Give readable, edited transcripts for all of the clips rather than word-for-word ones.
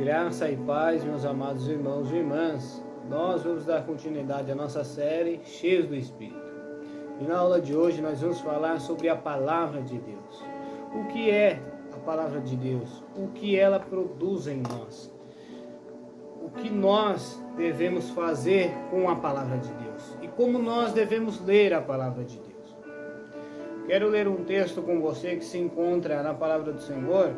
Graça e paz, meus amados irmãos e irmãs. Nós vamos dar continuidade à nossa série Cheios do Espírito. E na aula de hoje nós vamos falar sobre a Palavra de Deus. O que é a Palavra de Deus? O que ela produz em nós? O que nós devemos fazer com a Palavra de Deus? E como nós devemos ler a Palavra de Deus? Quero ler um texto com você que se encontra na Palavra do Senhor,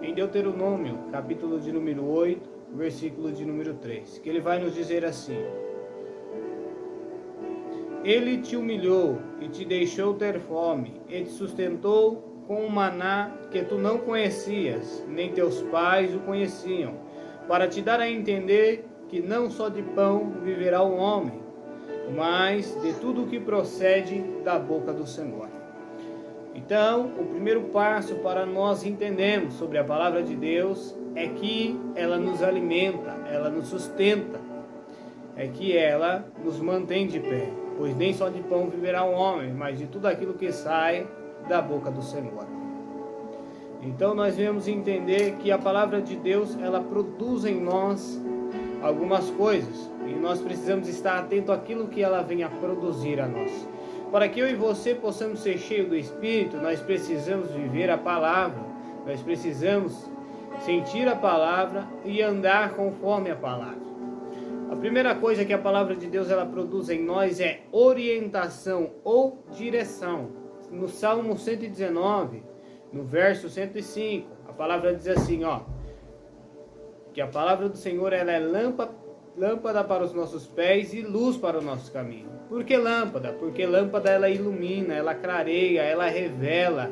em Deuteronômio, capítulo de número 8, versículo de número 3, que ele vai nos dizer assim: Ele te humilhou e te deixou ter fome, e te sustentou com um maná que tu não conhecias, nem teus pais o conheciam, para te dar a entender que não só de pão viverá o homem, mas de tudo o que procede da boca do Senhor. Então, o primeiro passo para nós entendermos sobre a Palavra de Deus é que ela nos alimenta, ela nos sustenta, é que ela nos mantém de pé, pois nem só de pão viverá o homem, mas de tudo aquilo que sai da boca do Senhor. Então, nós vamos entender que a Palavra de Deus, ela produz em nós algumas coisas, e nós precisamos estar atento àquilo que ela vem a produzir a nós. Para que eu e você possamos ser cheios do Espírito, nós precisamos viver a Palavra, nós precisamos sentir a Palavra e andar conforme a Palavra. A primeira coisa que a Palavra de Deus ela produz em nós é orientação ou direção. No Salmo 119, no verso 105, a palavra diz assim, que a Palavra do Senhor ela é lâmpada para os nossos pés e luz para o nosso caminho. Por que lâmpada? Porque lâmpada ela ilumina, ela clareia, ela revela,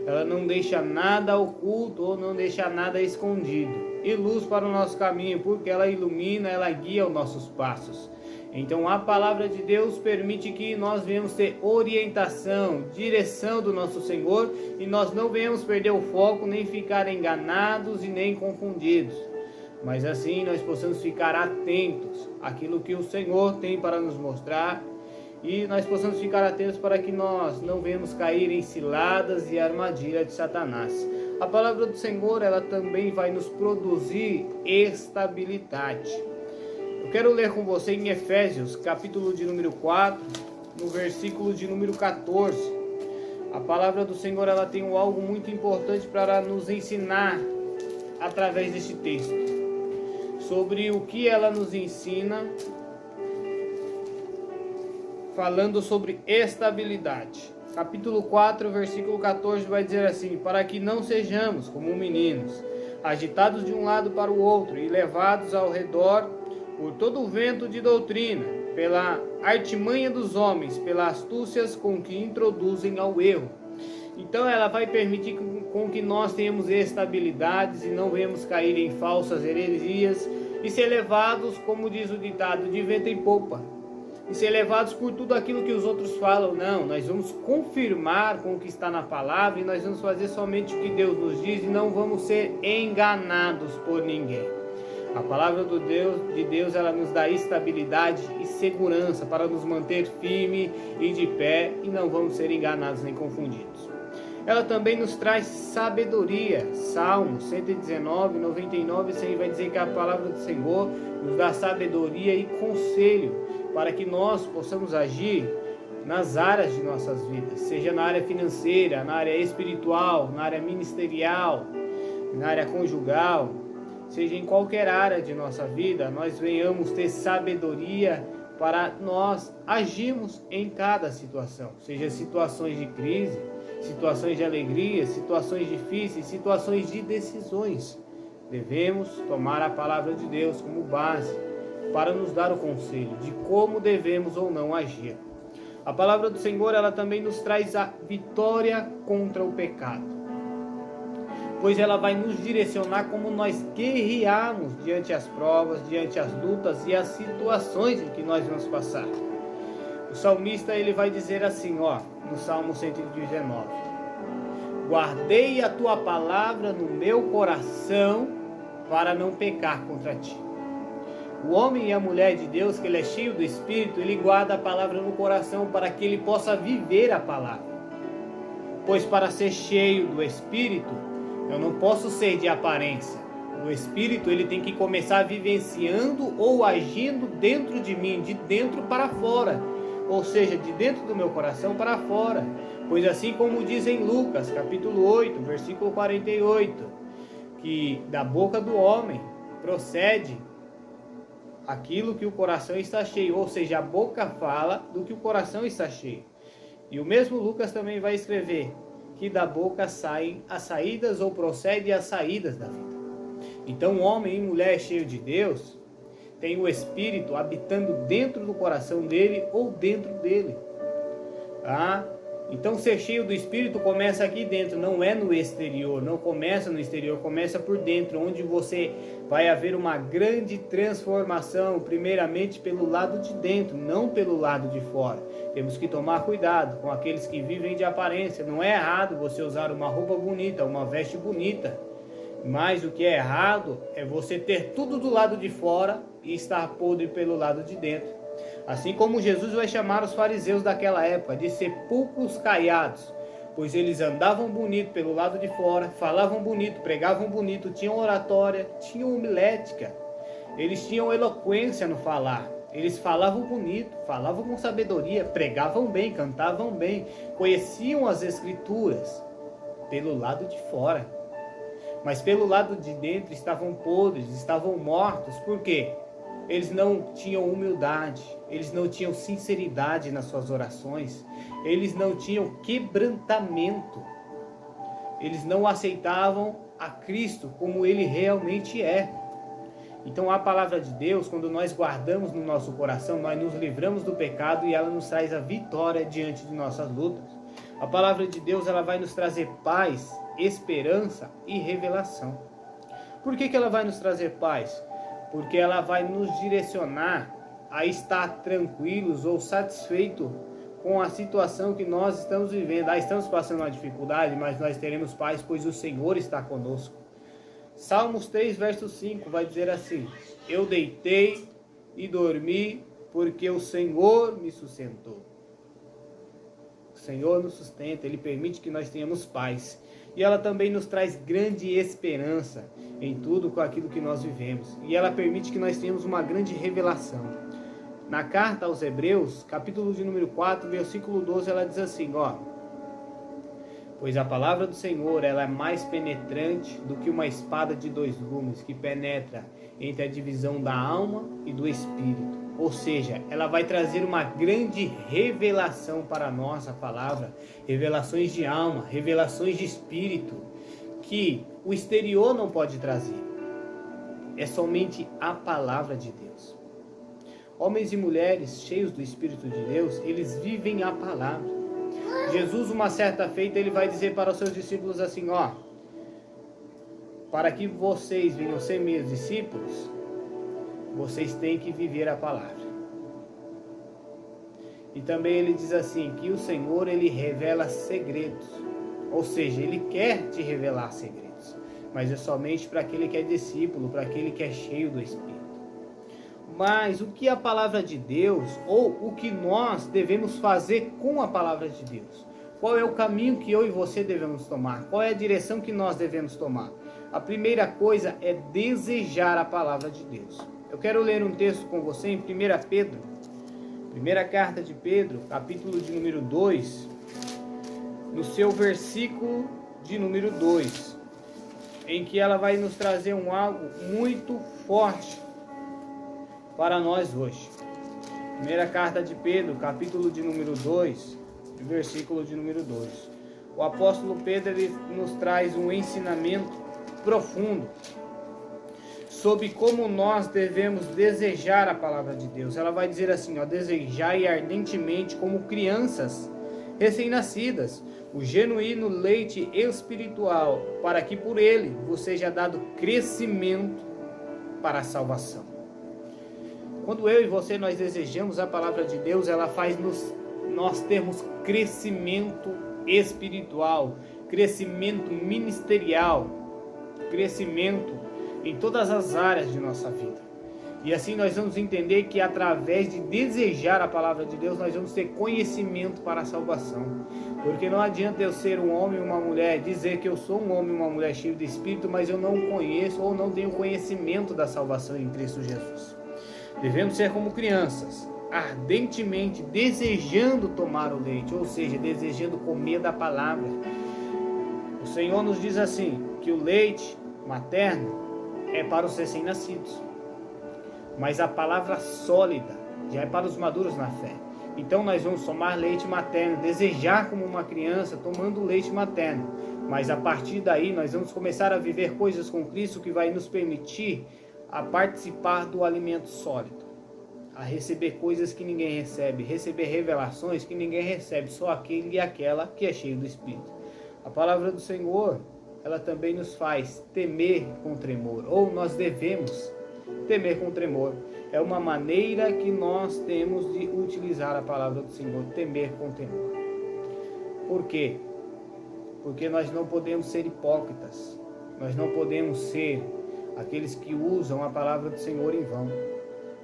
ela não deixa nada oculto ou não deixa nada escondido. E luz para o nosso caminho, porque ela ilumina, ela guia os nossos passos. Então a Palavra de Deus permite que nós venhamos ter orientação, direção do nosso Senhor, e nós não venhamos perder o foco, nem ficar enganados e nem confundidos. Mas assim nós possamos ficar atentos àquilo que o Senhor tem para nos mostrar, e nós possamos ficar atentos para que nós não venhamos cair em ciladas e armadilhas de Satanás. A Palavra do Senhor ela também vai nos produzir estabilidade. Eu quero ler com você em Efésios, capítulo de número 4, no versículo de número 14. A Palavra do Senhor ela tem algo muito importante para nos ensinar através deste texto. Sobre o que ela nos ensina, falando sobre estabilidade. Capítulo 4, versículo 14 vai dizer assim: para que não sejamos como meninos, agitados de um lado para o outro e levados ao redor por todo o vento de doutrina, pela artimanha dos homens, pelas astúcias com que introduzem ao erro. Então ela vai permitir com que nós tenhamos estabilidades e não venhamos cair em falsas heresias e ser levados, como diz o ditado, de vento em popa. E ser levados por tudo aquilo que os outros falam. Não, nós vamos confirmar com o que está na palavra e nós vamos fazer somente o que Deus nos diz e não vamos ser enganados por ninguém. A palavra de Deus ela nos dá estabilidade e segurança para nos manter firme e de pé e não vamos ser enganados nem confundidos. Ela também nos traz sabedoria. Salmo 119, 99, isso aí vai dizer que a palavra do Senhor nos dá sabedoria e conselho para que nós possamos agir nas áreas de nossas vidas, seja na área financeira, na área espiritual, na área ministerial, na área conjugal, seja em qualquer área de nossa vida, nós venhamos ter sabedoria para nós agirmos em cada situação, seja situações de crise, situações de alegria, situações difíceis, situações de decisões. Devemos tomar a palavra de Deus como base para nos dar o conselho de como devemos ou não agir. A palavra do Senhor ela também nos traz a vitória contra o pecado, pois ela vai nos direcionar como nós guerrearmos diante as provas, diante as lutas e as situações em que nós vamos passar. O salmista ele vai dizer assim, no Salmo 119: guardei a tua palavra no meu coração para não pecar contra ti. O homem e a mulher de Deus, que ele é cheio do Espírito, ele guarda a palavra no coração para que ele possa viver a palavra. Pois para ser cheio do Espírito, eu não posso ser de aparência, O Espírito, ele tem que começar vivenciando ou agindo dentro de mim, de dentro para fora. Ou seja, de dentro do meu coração para fora. Pois assim como diz em Lucas, capítulo 8, versículo 48, que da boca do homem procede aquilo que o coração está cheio. Ou seja, a boca fala do que o coração está cheio. E o mesmo Lucas também vai escrever que da boca saem as saídas ou procede as saídas da vida. Então, homem e mulher cheio de Deus tem o Espírito habitando dentro do coração dele ou dentro dele. Tá? Então, ser cheio do Espírito começa aqui dentro, não é no exterior, não começa no exterior, começa por dentro, onde você vai haver uma grande transformação, primeiramente pelo lado de dentro, não pelo lado de fora. Temos que tomar cuidado com aqueles que vivem de aparência. Não é errado você usar uma roupa bonita, uma veste bonita, mas o que é errado é você ter tudo do lado de fora e estar podre pelo lado de dentro. Assim como Jesus vai chamar os fariseus daquela época de sepulcros caiados, pois eles andavam bonito pelo lado de fora, falavam bonito, pregavam bonito, tinham oratória, tinham homilética, eles tinham eloquência no falar, eles falavam bonito, falavam com sabedoria, pregavam bem, cantavam bem, conheciam as escrituras pelo lado de fora, mas pelo lado de dentro estavam podres, estavam mortos. Por quê? Eles não tinham humildade, eles não tinham sinceridade nas suas orações, eles não tinham quebrantamento, eles não aceitavam a Cristo como Ele realmente é. Então a palavra de Deus, quando nós guardamos no nosso coração, nós nos livramos do pecado e ela nos traz a vitória diante de nossas lutas. A palavra de Deus, ela vai nos trazer paz, esperança e revelação. Por que ela vai nos trazer paz? Porque ela vai nos direcionar a estar tranquilos ou satisfeitos com a situação que nós estamos vivendo. Estamos passando uma dificuldade, mas nós teremos paz, pois o Senhor está conosco. Salmos 3, verso 5 vai dizer assim: eu deitei e dormi, porque o Senhor me sustentou. O Senhor nos sustenta, Ele permite que nós tenhamos paz. E ela também nos traz grande esperança em tudo com aquilo que nós vivemos. E ela permite que nós tenhamos uma grande revelação. Na carta aos Hebreus, capítulo de número 4, versículo 12, ela diz assim, pois a palavra do Senhor, ela é mais penetrante do que uma espada de 2 gumes, que penetra entre a divisão da alma e do espírito. Ou seja, ela vai trazer uma grande revelação para nós, a palavra, revelações de alma, revelações de espírito, que o exterior não pode trazer. É somente a palavra de Deus. Homens e mulheres cheios do Espírito de Deus, eles vivem a palavra. Jesus, uma certa feita, ele vai dizer para os seus discípulos assim, para que vocês venham ser meus discípulos, vocês têm que viver a palavra. E também ele diz assim, que o Senhor, ele revela segredos. Ou seja, ele quer te revelar segredos. Mas é somente para aquele que é discípulo, para aquele que é cheio do Espírito. Mas o que a palavra de Deus, ou o que nós devemos fazer com a palavra de Deus? Qual é o caminho que eu e você devemos tomar? Qual é a direção que nós devemos tomar? A primeira coisa é desejar a palavra de Deus. Eu quero ler um texto com você em 1 Pedro, primeira carta de Pedro, capítulo de número 2, no seu versículo de número 2, em que ela vai nos trazer algo muito forte para nós hoje. Primeira carta de Pedro, capítulo de número 2, versículo de número 2. O apóstolo Pedro, ele nos traz um ensinamento profundo sobre como nós devemos desejar a palavra de Deus. Ela vai dizer assim, desejai ardentemente como crianças recém-nascidas, o genuíno leite espiritual, para que por ele vos seja dado crescimento para a salvação. Quando eu e você, nós desejamos a palavra de Deus, ela faz nós termos crescimento espiritual, crescimento ministerial, crescimento em todas as áreas de nossa vida. E assim nós vamos entender que através de desejar a palavra de Deus, nós vamos ter conhecimento para a salvação. Porque não adianta eu ser um homem e uma mulher, dizer que eu sou um homem e uma mulher cheio de Espírito, mas eu não conheço ou não tenho conhecimento da salvação em Cristo Jesus. Devemos ser como crianças, ardentemente desejando tomar o leite, ou seja, desejando comer da palavra. O Senhor nos diz assim, que o leite materno é para os recém-nascidos, mas a palavra sólida já é para os maduros na fé. Então nós vamos tomar leite materno, desejar como uma criança tomando leite materno, mas a partir daí nós vamos começar a viver coisas com Cristo que vai nos permitir a participar do alimento sólido, a receber coisas que ninguém recebe, receber revelações que ninguém recebe, só aquele e aquela que é cheio do Espírito. A palavra do Senhor, ela também nos faz temer com tremor, ou nós devemos temer com tremor. É uma maneira que nós temos de utilizar a palavra do Senhor, temer com temor. Por quê? Porque nós não podemos ser hipócritas. Nós não podemos ser aqueles que usam a palavra do Senhor em vão.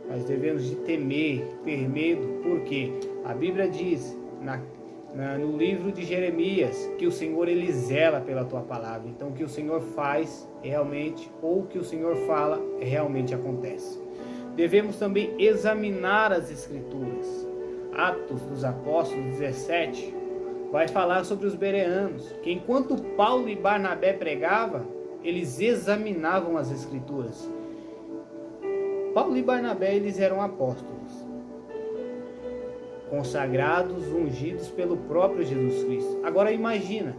Nós devemos de temer, ter medo, porque a Bíblia diz no livro de Jeremias que o Senhor ele zela pela tua palavra. Então o que o Senhor faz realmente, ou o que o Senhor fala realmente acontece. Devemos também examinar as Escrituras. Atos dos Apóstolos 17 vai falar sobre os bereanos, que enquanto Paulo e Barnabé pregavam, eles examinavam as Escrituras. Paulo e Barnabé, eles eram apóstolos, consagrados, ungidos pelo próprio Jesus Cristo. Agora imagina,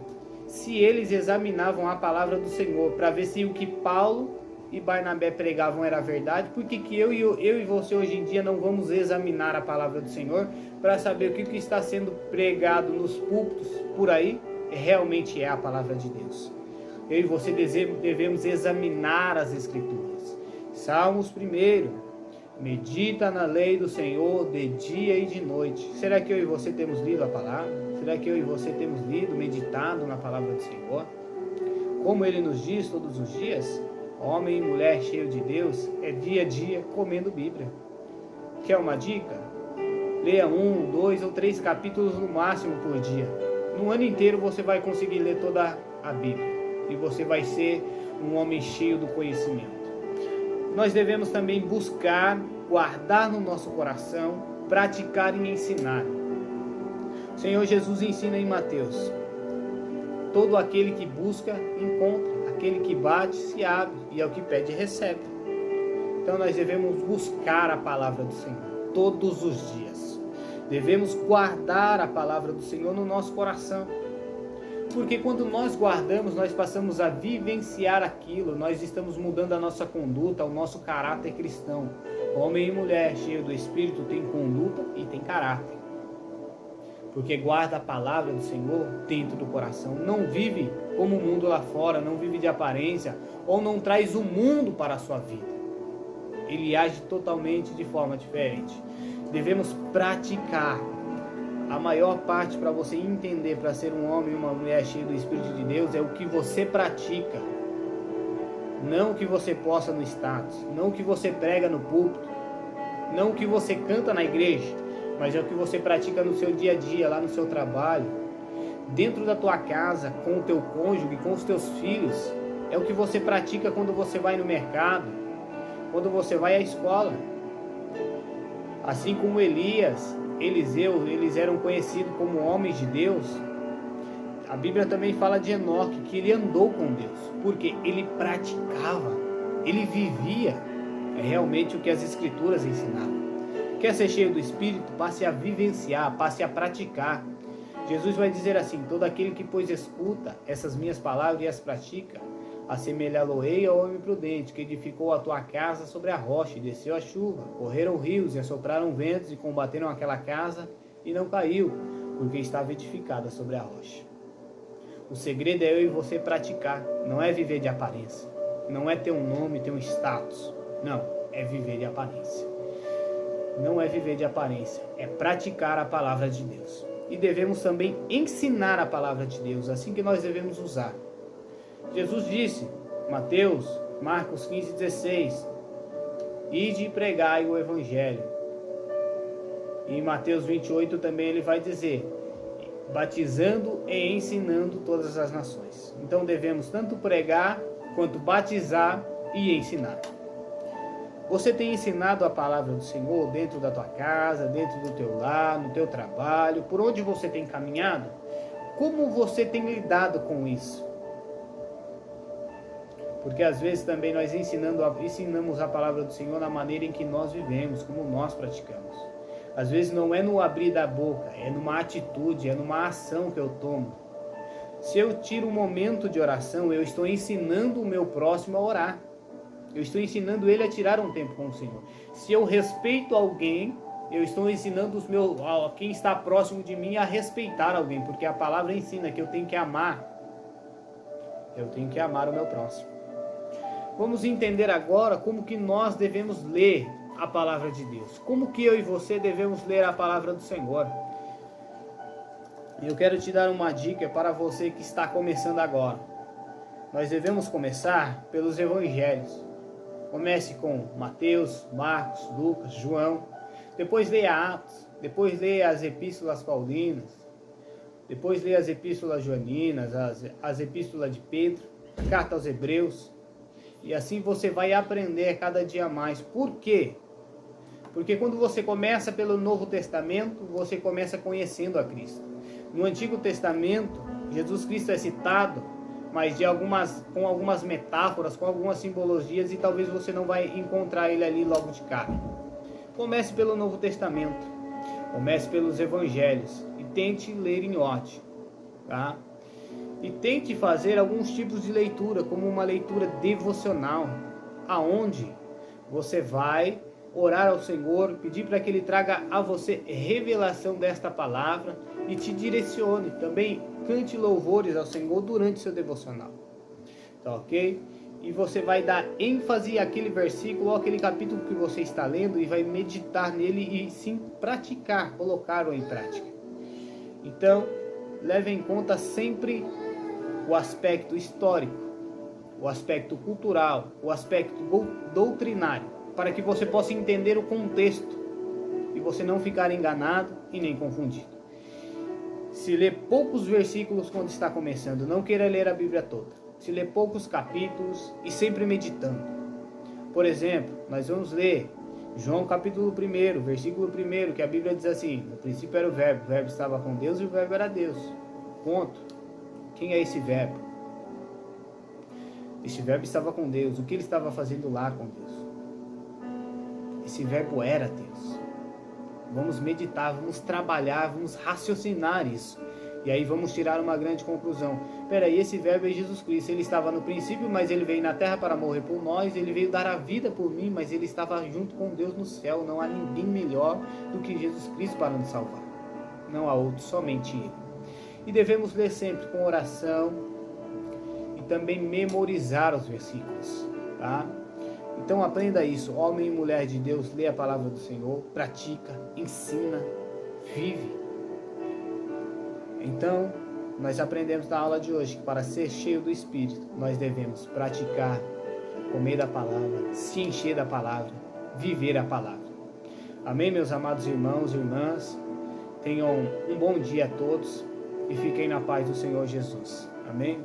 se eles examinavam a palavra do Senhor para ver se o que Paulo e Barnabé pregavam era verdade, por que eu e você hoje em dia não vamos examinar a palavra do Senhor para saber o que está sendo pregado nos púlpitos por aí realmente é a palavra de Deus? Eu e você devemos examinar as Escrituras. Salmos 1: medita na lei do Senhor de dia e de noite. Será que eu e você temos lido a palavra? Será que eu e você temos lido, meditado na palavra do Senhor? Como ele nos diz todos os dias, homem e mulher cheio de Deus é dia a dia comendo Bíblia. Quer uma dica? Leia 1, 2 ou 3 capítulos no máximo por dia. No ano inteiro você vai conseguir ler toda a Bíblia e você vai ser um homem cheio do conhecimento. Nós devemos também buscar, guardar no nosso coração, praticar e ensinar. O Senhor Jesus ensina em Mateus: todo aquele que busca, encontra. Aquele que bate, se abre. E ao que pede, recebe. Então nós devemos buscar a palavra do Senhor todos os dias. Devemos guardar a palavra do Senhor no nosso coração. Porque quando nós guardamos, nós passamos a vivenciar aquilo. Nós estamos mudando a nossa conduta, o nosso caráter cristão. Homem e mulher cheio do Espírito tem conduta e tem caráter. Porque guarda a palavra do Senhor dentro do coração. Não vive como o mundo lá fora, não vive de aparência, ou não traz o mundo para a sua vida. Ele age totalmente de forma diferente. Devemos praticar. A maior parte para você entender, para ser um homem e uma mulher cheio do Espírito de Deus, é o que você pratica. Não o que você posta no status, não o que você prega no púlpito, não o que você canta na igreja, mas é o que você pratica no seu dia a dia, lá no seu trabalho, dentro da tua casa, com o teu cônjuge, com os teus filhos. É o que você pratica quando você vai no mercado, quando você vai à escola. Assim como Elias, Eliseu, eles eram conhecidos como homens de Deus. A Bíblia também fala de Enoque, que ele andou com Deus, porque ele praticava, ele vivia realmente o que as Escrituras ensinavam. Quer ser cheio do Espírito? Passe a vivenciar, passe a praticar. Jesus vai dizer assim: todo aquele que, pois, escuta essas minhas palavras e as pratica, assemelhá-lo-ei ao homem prudente, que edificou a tua casa sobre a rocha, e desceu a chuva, correram rios, e assopraram ventos, e combateram aquela casa, e não caiu, porque estava edificada sobre a rocha. O segredo é eu e você praticar, não é viver de aparência, não é ter um nome, ter um status, não, é viver de aparência. Não é viver de aparência, é praticar a palavra de Deus. E devemos também ensinar a palavra de Deus, assim que nós devemos usar. Jesus disse, Marcos 15:16, ide e pregai o Evangelho. E em Mateus 28 também ele vai dizer, batizando e ensinando todas as nações. Então devemos tanto pregar, quanto batizar e ensinar. Você tem ensinado a palavra do Senhor dentro da tua casa, dentro do teu lar, no teu trabalho, por onde você tem caminhado? Como você tem lidado com isso? Porque às vezes também nós ensinamos a palavra do Senhor na maneira em que nós vivemos, como nós praticamos. Às vezes não é no abrir da boca, é numa atitude, é numa ação que eu tomo. Se eu tiro um momento de oração, eu estou ensinando o meu próximo a orar. Eu estou ensinando ele a tirar um tempo com o Senhor. Se eu respeito alguém, eu estou ensinando quem está próximo de mim a respeitar alguém, porque a palavra ensina que eu tenho que amar. Eu tenho que amar o meu próximo. Vamos entender agora como que nós devemos ler a palavra de Deus. Como que eu e você devemos ler a palavra do Senhor. Eu quero te dar uma dica para você que está começando agora. Nós devemos começar pelos evangelhos. Comece com Mateus, Marcos, Lucas, João. Depois leia Atos. Depois leia as epístolas paulinas. Depois leia as epístolas joaninas, as epístolas de Pedro, a carta aos Hebreus. E assim você vai aprender cada dia mais. Por quê? Porque quando você começa pelo Novo Testamento, você começa conhecendo a Cristo. No Antigo Testamento, Jesus Cristo é citado, mas com algumas metáforas, com algumas simbologias, e talvez você não vai encontrar ele ali logo de cara. Comece pelo Novo Testamento, comece pelos Evangelhos e tente ler em ordem, tá? E tente fazer alguns tipos de leitura, como uma leitura devocional, aonde você vai orar ao Senhor, pedir para que Ele traga a você revelação desta palavra e te direcione. Também cante louvores ao Senhor durante seu devocional, tá ok? E você vai dar ênfase àquele versículo ou àquele capítulo que você está lendo e vai meditar nele e sim praticar, colocá-lo em prática. Então, leve em conta sempre o aspecto histórico, o aspecto cultural, o aspecto doutrinário, para que você possa entender o contexto e você não ficar enganado e nem confundido. Se lê poucos versículos quando está começando, não queira ler a Bíblia toda. Se lê poucos capítulos e sempre meditando. Por exemplo, nós vamos ler João capítulo 1, versículo 1, que a Bíblia diz assim: no princípio era o verbo estava com Deus e o verbo era Deus. Ponto. Quem é esse verbo? Esse verbo estava com Deus. O que ele estava fazendo lá com Deus? Esse verbo era Deus. Vamos meditar, vamos trabalhar, vamos raciocinar isso. E aí vamos tirar uma grande conclusão. Peraí, esse verbo é Jesus Cristo. Ele estava no princípio, mas ele veio na terra para morrer por nós. Ele veio dar a vida por mim, mas ele estava junto com Deus no céu. Não há ninguém melhor do que Jesus Cristo para nos salvar. Não há outro, somente Ele. E devemos ler sempre com oração e também memorizar os versículos, tá? Então aprenda isso, homem e mulher de Deus, lê a palavra do Senhor, pratica, ensina, vive. Então, nós aprendemos na aula de hoje que para ser cheio do Espírito, nós devemos praticar, comer da palavra, se encher da palavra, viver a palavra. Amém, meus amados irmãos e irmãs? Tenham um bom dia a todos e fiquem na paz do Senhor Jesus. Amém?